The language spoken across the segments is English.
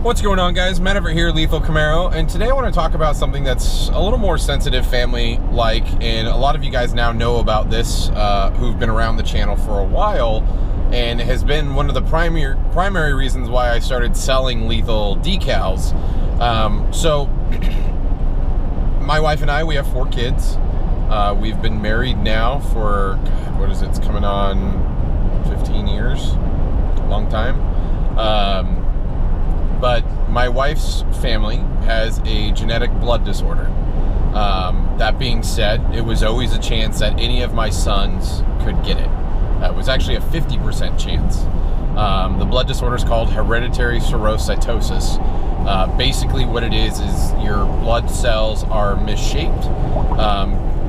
What's going on, guys? Matt over here, Lethal Camaro, and today I want to talk about something that's a little more sensitive family-like, and a lot of you guys now know about this who've been around the channel for a while, and has been one of the primary reasons why I started selling lethal decals. So, my wife and I, we have 4 kids. We've been married now for, God, what is it? It's coming on 15 years. Long time. But my wife's family has a genetic blood disorder. That being said, it was always a chance that any of my sons could get it. It was actually a 50% chance. The blood disorder is called Hereditary Spherocytosis. Basically what it is your blood cells are misshaped.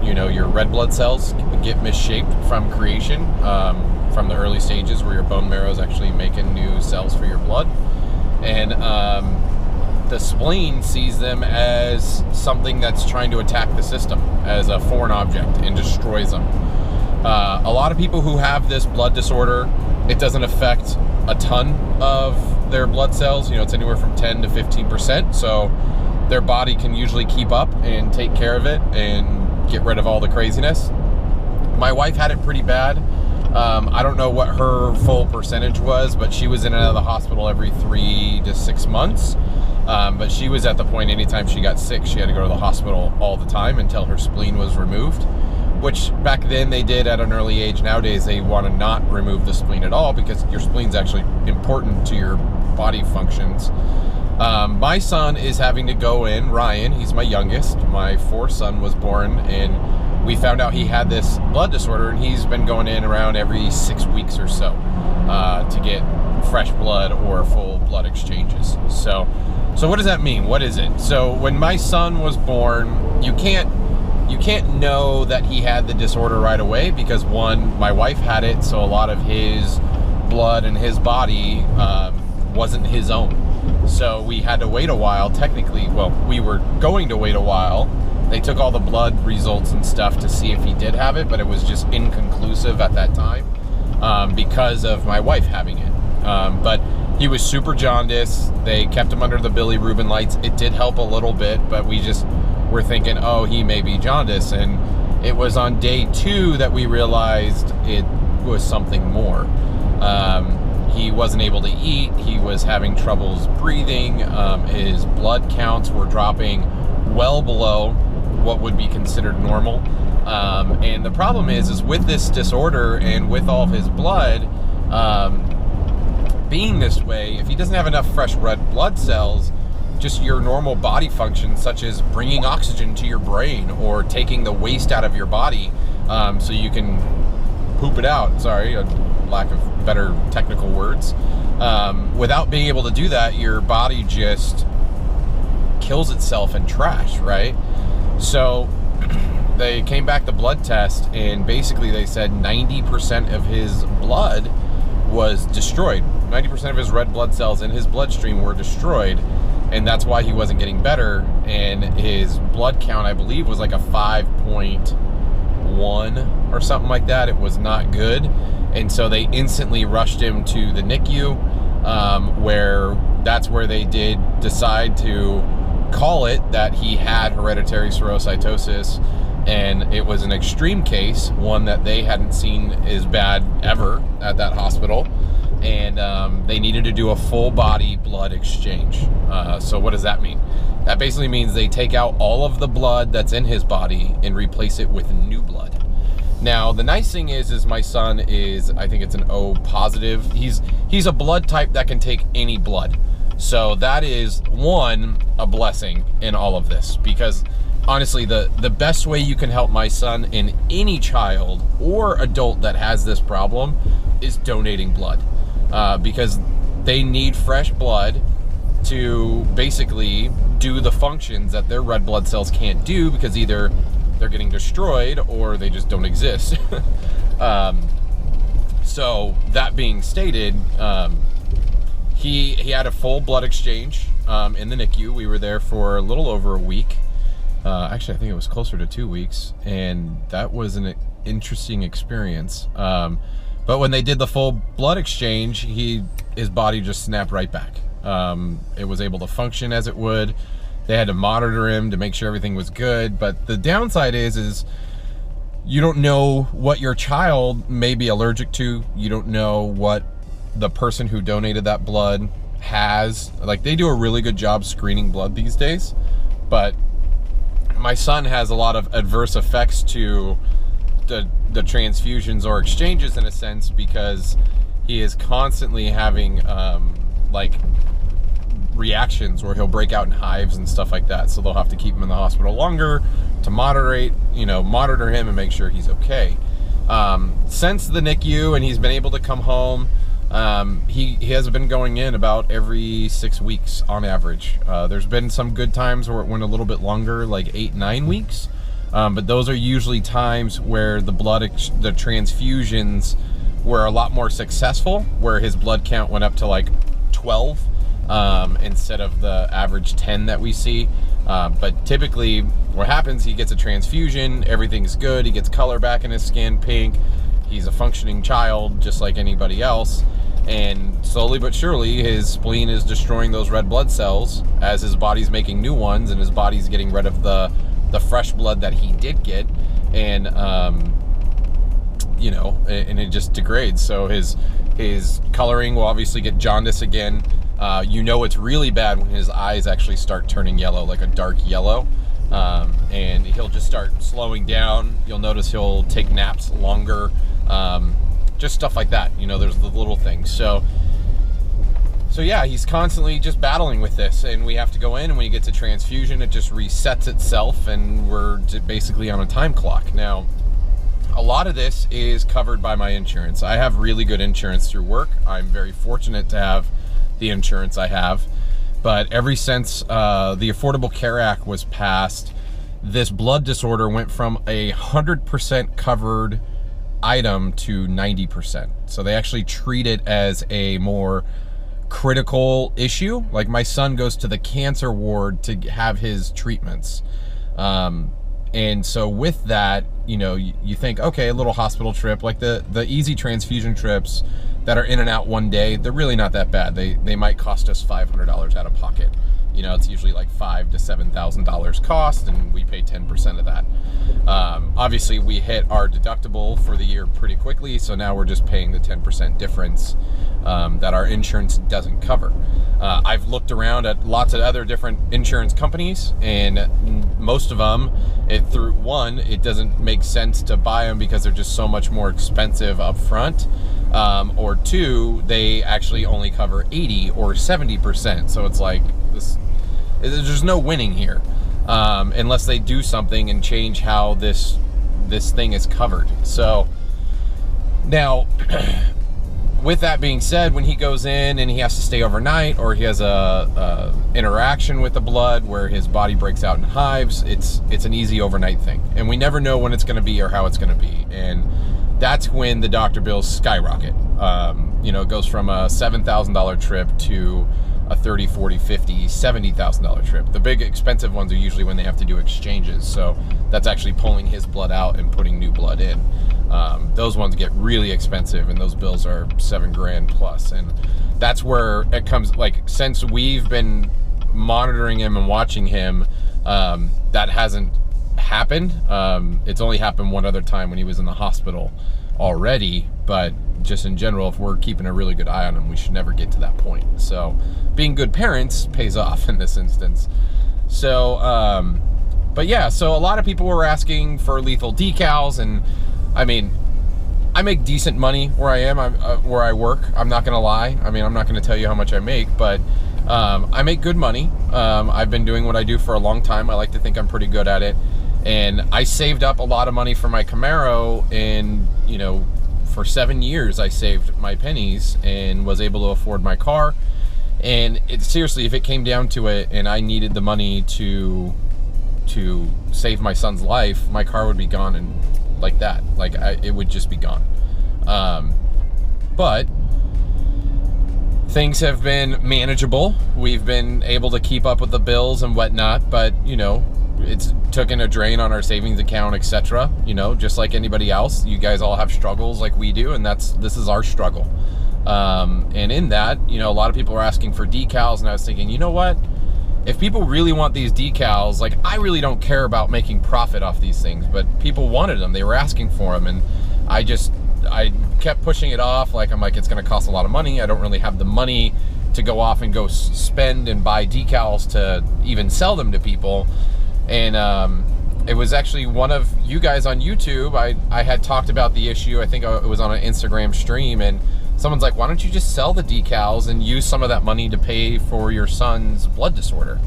Your red blood cells get misshaped from creation, from the early stages where your bone marrow is actually making new cells for your blood. And the spleen sees them as something that's trying to attack the system, as a foreign object, and destroys them. A lot of people who have this blood disorder, it doesn't affect a ton of their blood cells. It's anywhere from 10 to 15%, so their body can usually keep up and take care of it and get rid of all the craziness. My wife had it pretty bad. I don't know what her full percentage was, but she was in and out of the hospital every 3 to 6 months. But she was at the point, anytime she got sick, she had to go to the hospital all the time until her spleen was removed, which back then they did at an early age. Nowadays they want to not remove the spleen at all because your spleen's actually important to your body functions. My son is having to go in, Ryan, he's my youngest. My 4th son was born, and we found out he had this blood disorder, and he's been going in around every 6 weeks or so to get fresh blood or full blood exchanges. So what does that mean? What is it? So when my son was born, you can't know that he had the disorder right away because, one, my wife had it, so a lot of his blood in his body wasn't his own. So we had to wait a while, technically. Well, we were going to wait a while. They took all the blood results and stuff to see if he did have it, but it was just inconclusive at that time because of my wife having it. But he was super jaundiced. They kept him under the bilirubin lights. It did help a little bit, but we just were thinking, oh, he may be jaundiced. And it was on day 2 that we realized it was something more. He wasn't able to eat. He was having troubles breathing. His blood counts were dropping well below what would be considered normal. And the problem is with this disorder and with all of his blood being this way, if he doesn't have enough fresh red blood cells, just your normal body functions such as bringing oxygen to your brain or taking the waste out of your body so you can poop it out, sorry, a lack of better technical words, without being able to do that, your body just kills itself in trash, right? So they came back the blood test, and basically they said 90% of his blood was destroyed. 90% of his red blood cells in his bloodstream were destroyed, and that's why he wasn't getting better. And his blood count, I believe, was like a 5.1 or something like that. It was not good. And so they instantly rushed him to the NICU, where that's where they did decide to call it that he had hereditary spherocytosis, and it was an extreme case, one that they hadn't seen as bad ever at that hospital, and they needed to do a full body blood exchange. So what does that mean? That basically means they take out all of the blood that's in his body and replace it with new blood. Now, the nice thing is my son is, I think it's an O positive. He's a blood type that can take any blood. So that is, one, a blessing in all of this, because honestly, the best way you can help my son and any child or adult that has this problem is donating blood, because they need fresh blood to basically do the functions that their red blood cells can't do, because either they're getting destroyed or they just don't exist. So that being stated, he had a full blood exchange in the NICU. We were there for a little over a week. Actually, I think it was closer to 2 weeks, and that was an interesting experience. But when they did the full blood exchange, his body just snapped right back. It was able to function as it would. They had to monitor him to make sure everything was good. But the downside is you don't know what your child may be allergic to. You don't know what the person who donated that blood has. Like, they do a really good job screening blood these days, but my son has a lot of adverse effects to the transfusions or exchanges, in a sense, because he is constantly having like reactions where he'll break out in hives and stuff like that. So they'll have to keep him in the hospital longer to monitor him and make sure he's okay. Since the NICU, and he's been able to come home, he has been going in about every 6 weeks on average. There's been some good times where it went a little bit longer, like 8-9 weeks. But those are usually times where the transfusions were a lot more successful, where his blood count went up to like 12 instead of the average 10 that we see. But typically what happens, he gets a transfusion, everything's good, he gets color back in his skin, pink, he's a functioning child just like anybody else, and slowly but surely his spleen is destroying those red blood cells as his body's making new ones, and his body's getting rid of the fresh blood that he did get, and and it just degrades. So his coloring will obviously get jaundice again. It's really bad when his eyes actually start turning yellow, like a dark yellow, and he'll just start slowing down. You'll notice he'll take naps longer, just stuff like that. There's the little things. So yeah, he's constantly just battling with this, and we have to go in, and when he gets a transfusion, it just resets itself, and we're basically on a time clock. Now, a lot of this is covered by my insurance. I have really good insurance through work. I'm very fortunate to have the insurance I have. But ever since the Affordable Care Act was passed, this blood disorder went from 100% covered item to 90%. So they actually treat it as a more critical issue. Like, my son goes to the cancer ward to have his treatments. And so with that, you think, okay, a little hospital trip, like the easy transfusion trips that are in and out one day, they're really not that bad. They might cost us $500 out of pocket. It's usually like $5,000 to $7,000 cost, and we pay 10% of that. Obviously, we hit our deductible for the year pretty quickly, so now we're just paying the 10% difference that our insurance doesn't cover. I've looked around at lots of other different insurance companies, and most of them, it doesn't make sense to buy them because they're just so much more expensive up front. Or two, they actually only cover 80 or 70%. So it's like there's no winning here, unless they do something and change how this thing is covered. So now, with that being said, when he goes in and he has to stay overnight, or he has a interaction with the blood where his body breaks out in hives, it's an easy overnight thing, and we never know when it's going to be or how it's going to be, and that's when the doctor bills skyrocket. It goes from a $7,000 trip to a $30,000, $40,000, $50,000, $70,000 trip. The big expensive ones are usually when they have to do exchanges. So that's actually pulling his blood out and putting new blood in. Those ones get really expensive, and those bills are $7,000 plus. And that's where it comes, like, since we've been monitoring him and watching him, that hasn't happened. It's only happened one other time when he was in the hospital already, but just in general, if we're keeping a really good eye on him, we should never get to that point. So being good parents pays off in this instance. So but yeah, so a lot of people were asking for lethal decals, and I mean, I make decent money where I am, where I work. I'm not gonna lie. I mean, I'm not gonna tell you how much I make, but I make good money. I've been doing what I do for a long time. I like to think I'm pretty good at it. And I saved up a lot of money for my Camaro, and for 7 years I saved my pennies and was able to afford my car. And seriously, if it came down to it and I needed the money to save my son's life, my car would be gone, and like that, it would just be gone. But things have been manageable. We've been able to keep up with the bills and whatnot, but it's taken a drain on our savings account, etc. Just like anybody else. You guys all have struggles like we do, and this is our struggle. And in that, you know, a lot of people were asking for decals, and I was thinking, you know what? If people really want these decals, like, I really don't care about making profit off these things, but people wanted them. They were asking for them, and I kept pushing it off. Like, I'm like, it's going to cost a lot of money. I don't really have the money to go off and go spend and buy decals to even sell them to people. And it was actually one of you guys on YouTube. I had talked about the issue. I think it was on an Instagram stream, and someone's like, why don't you just sell the decals and use some of that money to pay for your son's blood disorder?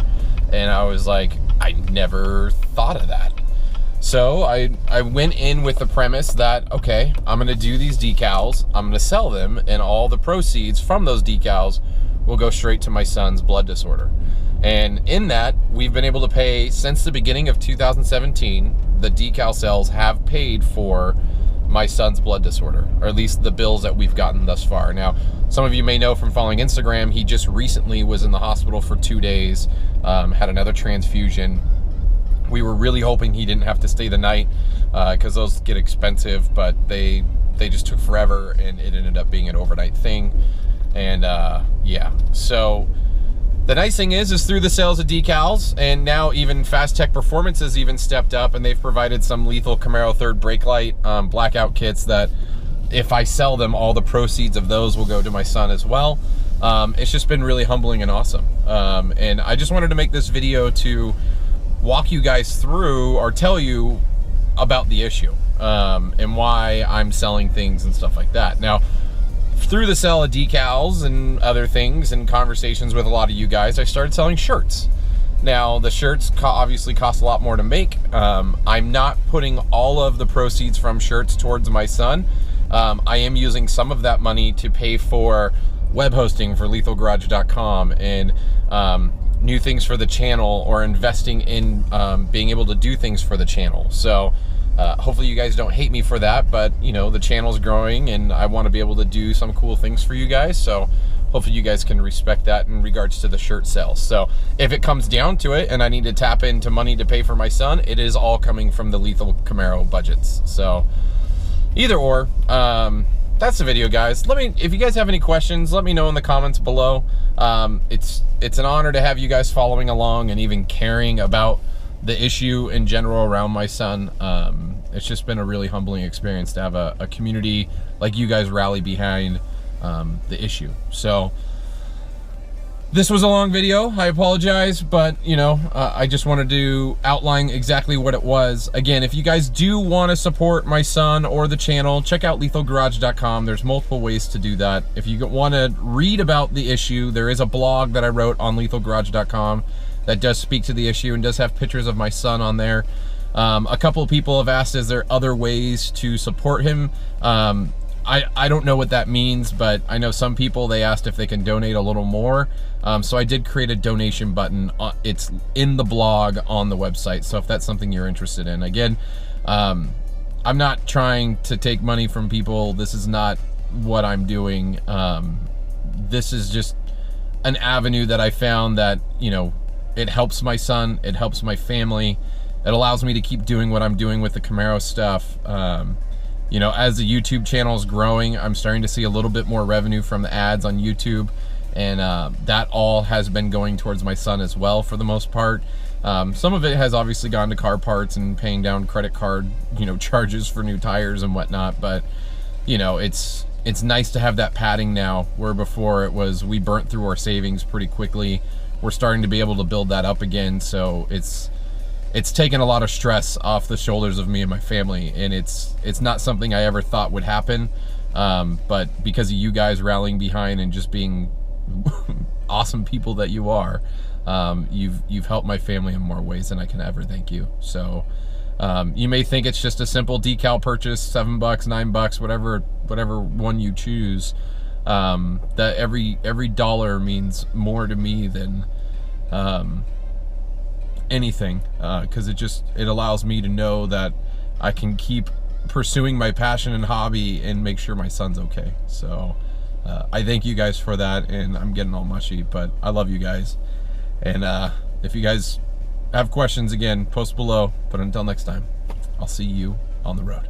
And I was like, I never thought of that. So I went in with the premise that, okay, I'm going to do these decals, I'm going to sell them, and all the proceeds from those decals will go straight to my son's blood disorder. And in that, we've been able to pay, since the beginning of 2017, the Decal Sales have paid for my son's blood disorder, or at least the bills that we've gotten thus far. Now, some of you may know from following Instagram, he just recently was in the hospital for 2 days, had another transfusion. We were really hoping he didn't have to stay the night, because those get expensive, but they just took forever, and it ended up being an overnight thing. And yeah, so the nice thing is through the sales of decals, and now even Fast Tech Performance has even stepped up, and they've provided some lethal Camaro third brake light blackout kits that, if I sell them, all the proceeds of those will go to my son as well. It's just been really humbling and awesome. And I just wanted to make this video to walk you guys through, or tell you about the issue, and why I'm selling things and stuff like that. Now, through the sale of decals and other things and conversations with a lot of you guys, I started selling shirts. Now, the shirts obviously cost a lot more to make. I'm not putting all of the proceeds from shirts towards my son. I am using some of that money to pay for web hosting for lethalgarage.com and new things for the channel, or investing in being able to do things for the channel. So hopefully you guys don't hate me for that, but you know, the channel's growing and I want to be able to do some cool things for you guys. So hopefully you guys can respect that in regards to the shirt sales. So if it comes down to it and I need to tap into money to pay for my son, it is all coming from the Lethal Camaro budgets. So either or, that's the video, guys. If you guys have any questions, let me know in the comments below. It's an honor to have you guys following along and even caring about the issue in general around my son. It's just been a really humbling experience to have a community like you guys rally behind the issue. So this was a long video, I apologize, but you know, I just wanted to outline exactly what it was. Again, if you guys do want to support my son or the channel, check out lethalgarage.com. There's multiple ways to do that. If you want to read about the issue, there is a blog that I wrote on lethalgarage.com that does speak to the issue and does have pictures of my son on there. A couple of people have asked, is there other ways to support him? I don't know what that means, but I know some people, they asked if they can donate a little more. So I did create a donation button. It's in the blog on the website. So if that's something you're interested in, again, I'm not trying to take money from people. This is not what I'm doing. This is just an avenue that I found that, you know, it helps my son, it helps my family. It allows me to keep doing what I'm doing with the Camaro stuff. You know, as the YouTube channel is growing, I'm starting to see a little bit more revenue from the ads on YouTube, and that all has been going towards my son as well for the most part. Some of it has obviously gone to car parts and paying down credit card, you know, charges for new tires and whatnot, but you know, it's nice to have that padding now, where before it was we burnt through our savings pretty quickly. We're starting to be able to build that up again, so it's taken a lot of stress off the shoulders of me and my family, and it's not something I ever thought would happen, but because of you guys rallying behind and just being awesome people that you are, you've helped my family in more ways than I can ever thank you. So you may think it's just a simple decal purchase, $7, $9, whatever one you choose. That every dollar means more to me than anything, because it allows me to know that I can keep pursuing my passion and hobby and make sure my son's okay. So I thank you guys for that, and I'm getting all mushy, but I love you guys. And if you guys have questions, again, post below. But until next time, I'll see you on the road.